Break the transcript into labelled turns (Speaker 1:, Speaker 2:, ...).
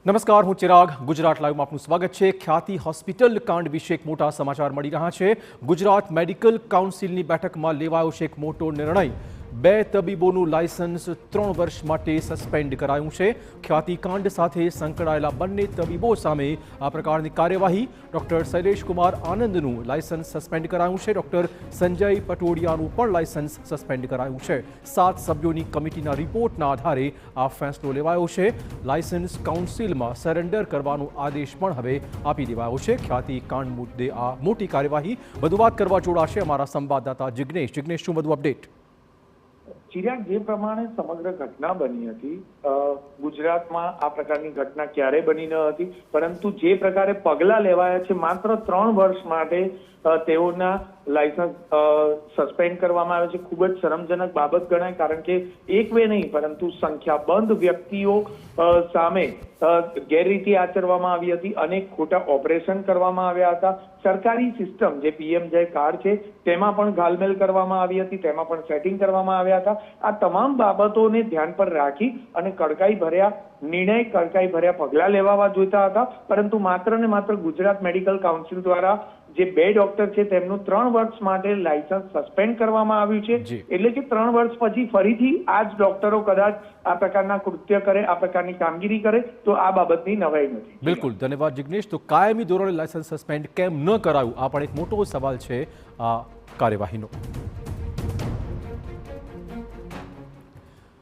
Speaker 1: નમસ્કાર, હું ચિરાગ. ગુજરાત લાઈવમાં આપનું સ્વાગત છે. ખ્યાતિ હોસ્પિટલ કાંડ વિશે એક મોટા સમાચાર મળી રહ્યા છે. ગુજરાત મેડિકલ કાઉન્સિલની બેઠકમાં લેવાયો છે એક મોટો નિર્ણય. 2 તબીબોનું લાયસન્સ 3 વર્ષ માટે સસ્પેન્ડ કરાયું છે. ખ્યાતિ કાંડ સાથે સંકળાયેલા બંને તબીબો સામે આ પ્રકારની કાર્યવાહી. ડોક્ટર શૈલેષ કુમાર આનંદનું લાયસન્સ સસ્પેન્ડ કરાયું છે. ડોક્ટર સંજય પટોડિયાનું પણ લાયસન્સ સસ્પેન્ડ કરાયું છે. 7 સભ્યોની કમિટીના રિપોર્ટના આધારે આ ફેસલો લેવાયો છે. લાયસન્સ કાઉન્સિલમાં સરેન્ડર કરવાનો આદેશ પણ હવે આપી દેવાયો છે. ખ્યાતિ કાંડ મુદ્દે આ મોટી કાર્યવાહી. વધુ વાત કરવા જોડાશે અમારા સંવાદદાતા જિગ્નેશ. જિગ્નેશ, શું વધુ અપડેટ?
Speaker 2: ચિરાગ, જે પ્રમાણે સમગ્ર ઘટના બની હતી, ગુજરાતમાં આ પ્રકારની ઘટના ક્યારેય બની ન હતી, પરંતુ જે પ્રકારે પગલા લેવાયા છે, માત્ર 3 વર્ષ માટે તેઓના લાયસન્સ સસ્પેન્ડ કરવામાં આવે છે, ખૂબ જ શરમજનક બાબત ગણાય. કારણ કે એક બે નહીં પરંતુ સંખ્યાબંધ વ્યક્તિઓ સામે ગેરરીતિ આચરવામાં આવી હતી. અનેક ખોટા ઓપરેશન કરવામાં આવ્યા હતા. સરકારી સિસ્ટમ જે પીએમજય કાર્ડ છે તેમાં પણ ઘાલમેલ કરવામાં આવી હતી, તેમાં પણ સેટિંગ કરવામાં આવ્યા હતા. આ તમામ બાબતોને ધ્યાન પર રાખી અને કડકાઈ ભર્યા પગલા લેવા જોઈતા હતા, પરંતુ માત્ર ને માત્ર ગુજરાત મેડિકલ કાઉન્સિલ દ્વારા જે 2 ડોક્ટર છે તેમનું 3 વર્ષ માટે લાયસન્સ સસ્પેન્ડ કરવામાં આવ્યું છે. એટલે કે 3 વર્ષ પછી ફરીથી આ જ ડોક્ટરો કદાચ આ પ્રકારના કૃત્ય કરે, આ પ્રકારની કામગીરી કરે તો આ બાબતની નવાઈ નથી.
Speaker 1: બિલકુલ, ધન્યવાદ જિગ્નેશ. તો કાયમી ધોરણે લાયસન્સ સસ્પેન્ડ કેમ ન કરાયું, આ પણ એક મોટો સવાલ છે આ કાર્યવાહીનો.